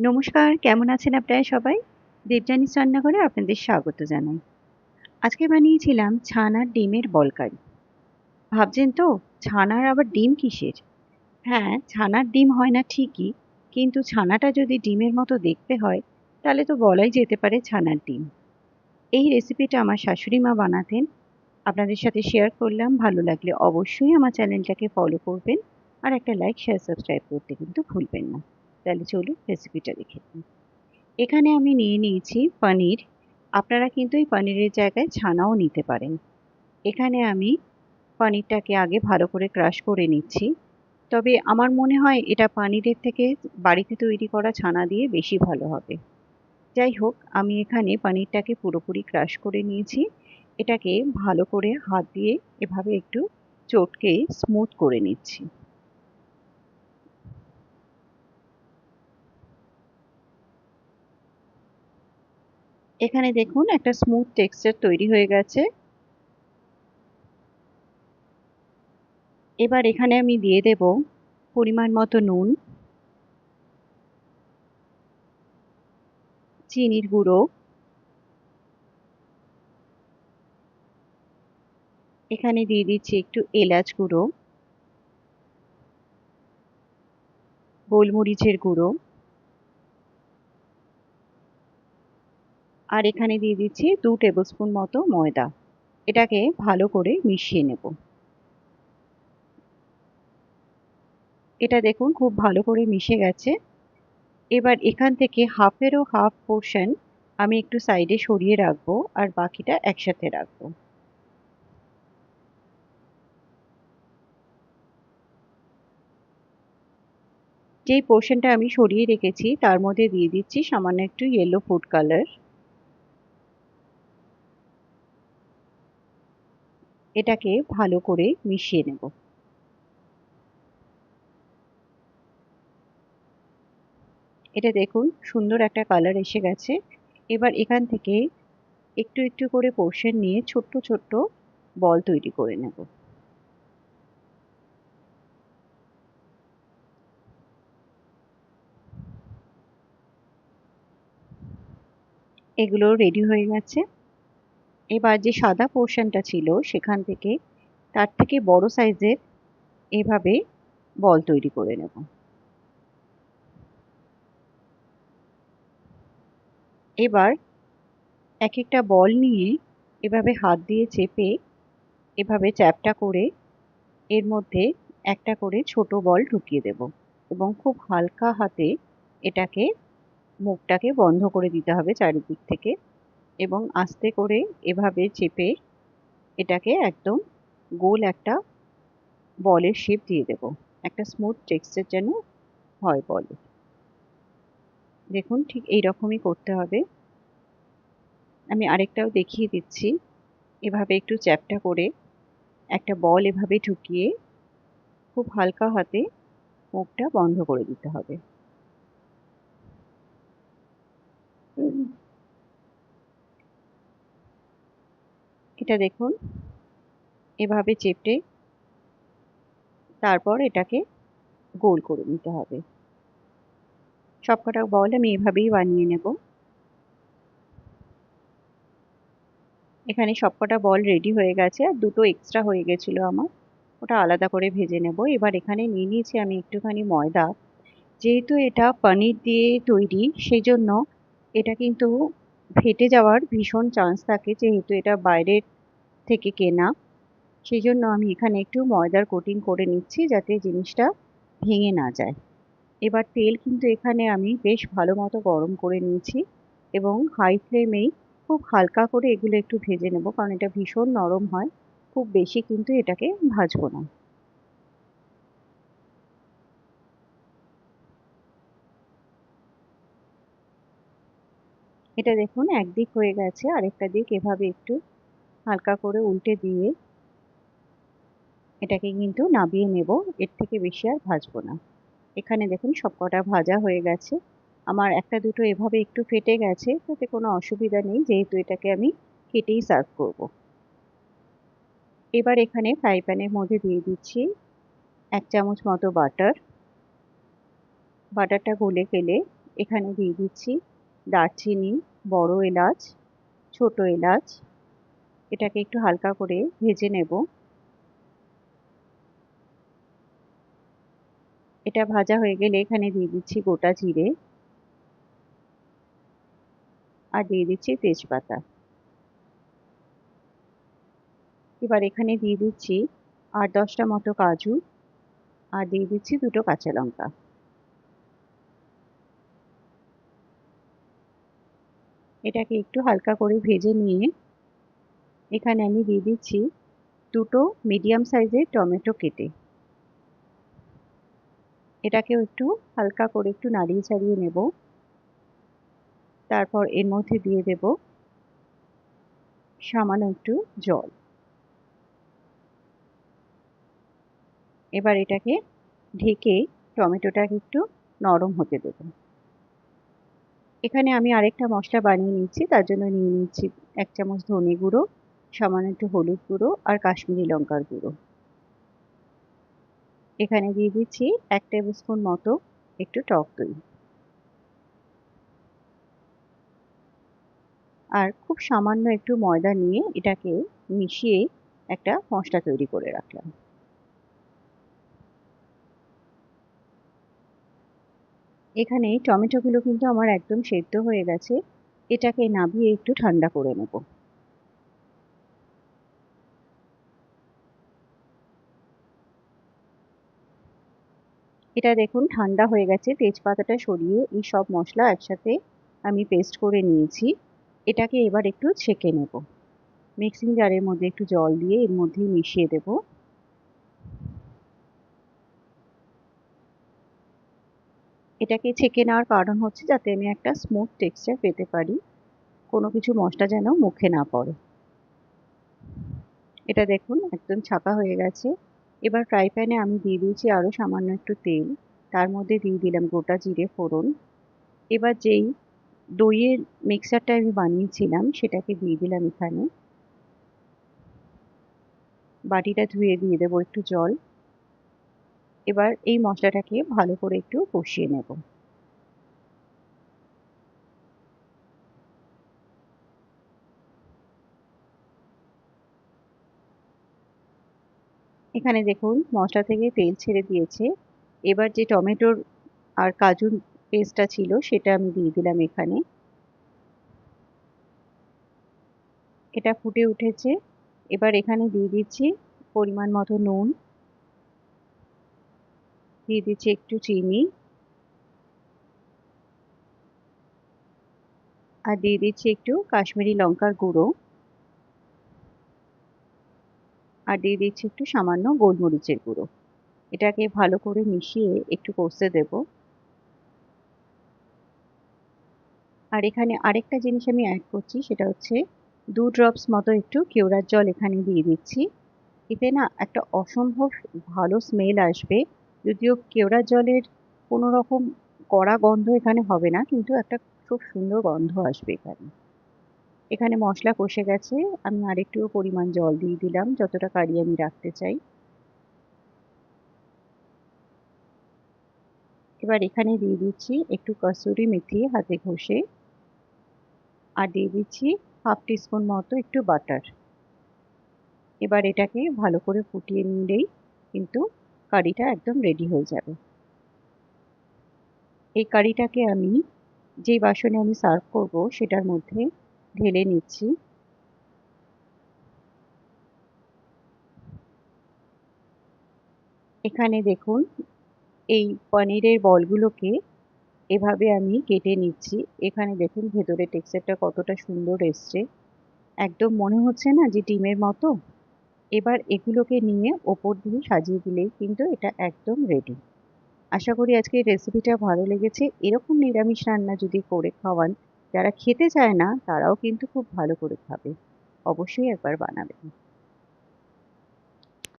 নমস্কার, কেমন আছেন আপনারা সবাই? দেবযানীস রান্নাঘরে আপনাদের স্বাগত জানাই। আজকে বানিয়েছিলাম ছানার ডিমের বলকারি। ভাবছেন তো ছানার আবার ডিম কিসের? হ্যাঁ, ছানার ডিম হয় না ঠিকই, কিন্তু ছানাটা যদি ডিমের মতো দেখতে হয়, তাহলে তো বলাই যেতে পারে ছানার ডিম। এই রেসিপিটা আমার শাশুড়ি মা বানাতেন। আপনাদের সাথে শেয়ার করলাম। ভালো লাগলে অবশ্যই আমার চ্যানেলটাকে ফলো করবেন। আর একটা লাইক, শেয়ার, সাবস্ক্রাইব করতে কিন্তু ভুলবেন না। তাহলে চলুন রেসিপিটা দেখে নিই। এখানে আমি নিয়ে নিয়েছি পনির। আপনারা কিন্তু এই পনিরের জায়গায় ছানাও নিতে পারেন। এখানে আমি পনিরটাকে আগে ভালো করে ক্রাশ করে নিচ্ছি। তবে আমার মনে হয় এটা পনিরের থেকে বাড়িতে তৈরি করা ছানা দিয়ে বেশি ভালো হবে। যাই হোক, আমি এখানে পনিরটাকে পুরোপুরি ক্রাশ করে নিয়েছি। এটাকে ভালো করে হাত দিয়ে এভাবে একটু চটকে স্মুথ করে নিচ্ছি। এখানে দেখুন একটা স্মুথ টেক্সচার তৈরি হয়ে গেছে। এবার এখানে আমি দিয়ে দেব পরিমাণ মতো নুন, চিনির গুঁড়ো, এখানে দিয়ে দিচ্ছি একটু এলাচ গুঁড়ো, গোলমরিচের গুঁড়ো, আর এখানে দিয়ে দিচ্ছি 2 টেবিলস্পুন মতো ময়দা। এটাকে ভালো করে মিশিয়ে নেব। এটা দেখুন খুব ভালো করে মিশে গেছে। এবার এখান থেকে হাফেরও হাফ পোর্শন আমি একটু সাইডে সরিয়ে রাখবো আর বাকিটা একসাথে রাখবো। যেই পোর্শনটা আমি সরিয়ে রেখেছি তার মধ্যে দিয়ে দিচ্ছি সামান্য একটু ইয়েলো ফুড কালার। এটাকে ভালো করে মিশিয়ে নেব। এটা দেখুন সুন্দর একটা কালার এসে গেছে। এবার এখান থেকে একটু একটু করে পোর্শন নিয়ে ছোট্ট ছোট্ট বল তৈরি করে নেব। এগুলো রেডি হয়ে গেছে। এবার যে সাদা পোর্শনটা ছিল সেখান থেকে তার থেকে বড় সাইজের এভাবে বল তৈরি করে নেব। এবার এক একটা বল নিয়ে এভাবে হাত দিয়ে চেপে এভাবে চ্যাপ্টা করে এর মধ্যে একটা করে ছোট বল ঢুকিয়ে দেব এবং খুব হালকা হাতে এটাকে মুখটাকে বন্ধ করে দিতে হবে চারিদিক থেকে এবং আস্তে করে এভাবে চেপে এটাকে একদম গোল একটা বলের শেপ দিয়ে দেব। একটা স্মুথ টেক্সচার যেন হয় বলে। দেখুন ঠিক এই রকমই করতে হবে। আমি আরেকটাও দেখিয়ে দিচ্ছি। এভাবে একটু চ্যাপ্টা করে একটা বল এভাবে ঢুকিয়ে খুব হালকা হাতে মুখটা বন্ধ করে দিতে হবে। এটা দেখুন এভাবে চেপে তারপর এটাকে গোল করে নিতে হবে। সবকটা বল আমি এভাবেই বানিয়ে নেব। এখানে সবকটা বল রেডি হয়ে গেছে আর দুটো এক্সট্রা হয়ে গেছিল আমার, ওটা আলাদা করে ভেজে নেব। এবার এখানে নিয়ে নিয়েছি আমি একটুখানি ময়দা। যেহেতু এটা পনির দিয়ে তৈরি সেই জন্য এটা কিন্তু ফেটে যাওয়ার ভীষণ চান্স থাকে, যেহেতু এটা বাইরের থেকে কেনা। সেই জন্য আমি এখানে একটু ময়দার কোটিং করে নিচ্ছি যাতে জিনিসটা ভেঙে না যায়। এবার তেল কিন্তু এখানে আমি বেশ ভালো মতো গরম করে নিয়েছি এবং হাই ফ্লেমেই খুব হালকা করে এগুলো একটু ভেজে নেব, কারণ এটা ভীষণ নরম হয়। খুব বেশি কিন্তু এটাকে ভাজবো না। এটা দেখুন একদিক হয়ে গেছে, আরেকটা দিক এভাবে একটু হালকা করে উল্টে দিয়ে এটাকে কিন্তু নামিয়ে নেব। এর থেকে বেশি আর ভাজবো না। এখানে দেখুন সবকটা ভাজা হয়ে গেছে। আমার একটা দুটো এভাবে একটু ফেটে গেছে, তাতে কোনো অসুবিধা নেই যেহেতু এটাকে আমি কেটেই সার্ভ করব। এবার এখানে ফ্রাই প্যানের মধ্যে দিয়ে দিচ্ছি 1 চামচ মতো বাটার। বাটারটা গলে গেলে এখানে দিয়ে দিচ্ছি দারচিনি, বড় এলাচ, ছোট এলাচ। এটাকে একটু হালকা করে ভেজে নেব। এটা ভাজা হয়ে গেলে এখানে দিয়ে দিচ্ছি গোটা জিরে আর দিয়ে দিচ্ছি তেজপাতা। এবার এখানে দিয়ে দিচ্ছি ৮-১০টা মতো কাজু আর দিয়ে দিচ্ছি ২টো কাঁচা লঙ্কা। এটাকে একটু হালকা করে ভেজে নিয়ে এখানে আমি দিয়ে দিচ্ছি ২টো মিডিয়াম সাইজের টমেটো কেটে। এটাকেও একটু হালকা করে একটু নাড়িয়ে চাড়িয়ে নেব। তারপর এর মধ্যে দিয়ে দেব সামান্য একটু জল। এবার এটাকে ঢেকে টমেটোটাকে একটু নরম হতে দেব। এখানে আমি আরেকটা মশলা বানিয়ে নিচ্ছি, তার জন্য নিয়ে নিচ্ছি ১ চামচ ধনে গুঁড়ো, সামান্য একটু হলুদ গুঁড়ো আর কাশ্মীরি লঙ্কার গুঁড়ো। এখানে দিয়ে দিচ্ছি ১ টেবিল স্পুন মতো একটু টক দই। আর খুব সামান্য একটু ময়দা নিয়ে এটাকে মিশিয়ে একটা মশলা তৈরি করে রাখলাম। এখানে টমেটোগুলো কিন্তু আমার একদম সেদ্ধ হয়ে গেছে। এটাকে নামিয়ে একটু ঠান্ডা করে নেব। এটা দেখুন ঠান্ডা হয়ে গেছে। তেজপাতাটা সরিয়ে এই সব মশলা একসাথে আমি পেস্ট করে নিয়েছি। এটাকে এবার একটু ছেঁকে নেব। মিক্সিং জারের মধ্যে একটু জল দিয়ে এর মধ্যেই মিশিয়ে দেব। এটাকে ছেঁকে নেওয়ার কারণ হচ্ছে যাতে আমি একটা স্মুথ টেক্সচার পেতে পারি, কোনো কিছু মশলা যেন মুখে না পড়ে। এটা দেখুন একদম ছাঁকা হয়ে গেছে। এবার ফ্রাই প্যানে আমি দিয়ে দিয়েছি আরও সামান্য একটু তেল। তার মধ্যে দিয়ে দিলাম গোটা জিরে ফোড়ন। এবার যেই দইয়ের মিক্সচারটা আমি বানিয়েছিলাম সেটাকে দিয়ে দিলাম এখানে। বাটিটা ধুয়ে দিয়ে দেবো একটু জল। এবার এই মশলাটাকে ভালো করে একটু কষিয়ে নেব। এখানে দেখুন মশলা থেকে তেল ছেড়ে দিয়েছে। এবার যে টমেটোর আর কাজুর পেস্টটা ছিল সেটা আমি দিয়ে দিলাম এখানে। এটা ফুটে উঠেছে। এবার এখানে দিয়ে দিচ্ছি পরিমাণ মতো নুন, দিয়ে দিচ্ছি একটু চিনি আর দিয়ে দিচ্ছি একটু কাশ্মীরি লঙ্কার গুঁড়ো আর দিয়ে দিচ্ছি একটু সামান্য গোলমরিচের গুঁড়ো। এটাকে ভালো করে মিশিয়ে একটু কষতে দেব। আর এখানে আরেকটা জিনিস আমি অ্যাড করছি, সেটা হচ্ছে 2 ড্রপস মতো একটু কেওড়ার জল এখানে দিয়ে দিচ্ছি। এতে না একটা অসম্ভব ভালো স্মেল আসবে। যদিও কেওড়ার জলের কোনো রকম কড়া গন্ধ এখানে হবে না, কিন্তু একটা খুব সুন্দর গন্ধ আসবে এখানে। এখানে মশলা কষে গেছে। আমি আরেকটু পরিমাণ জল দিয়ে দিলাম যতটা কারি আমি রাখতে চাই। এবার এখানে দিয়ে দিচ্ছি একটু কসুরি মেথি হাতে ঘষে আর দিয়ে দিচ্ছি 1/2 টিস্পুন মতো একটু বাটার। এবার এটাকে ভালো করে ফুটিয়ে নিলেই কিন্তু কারিটা একদম রেডি হয়ে যাবে। এই কারিটাকে আমি যেই বাসনে আমি সার্ভ করব সেটার মধ্যে ঢেলে নিচ্ছি। এখানে দেখুন এই পনিরের বলগুলোকে এভাবে আমি কেটে নিচ্ছি। এখানে দেখুন ভেতরে টেক্সচারটা কতটা সুন্দর এসছে। একদম মনে হচ্ছে না যে ডিমের মতো। এবার এগুলোকে নিয়ে ওপর দিয়ে সাজিয়ে দিলেই কিন্তু এটা একদম রেডি। আশা করি আজকের রেসিপিটা ভালো লেগেছে। এরকম নিরামিষ রান্না যদি করে খাওয়ান, যারা খেতে চায় না তারাও কিন্তু খুব ভালো করে খাবে। অবশ্যই একবার বানাবেন।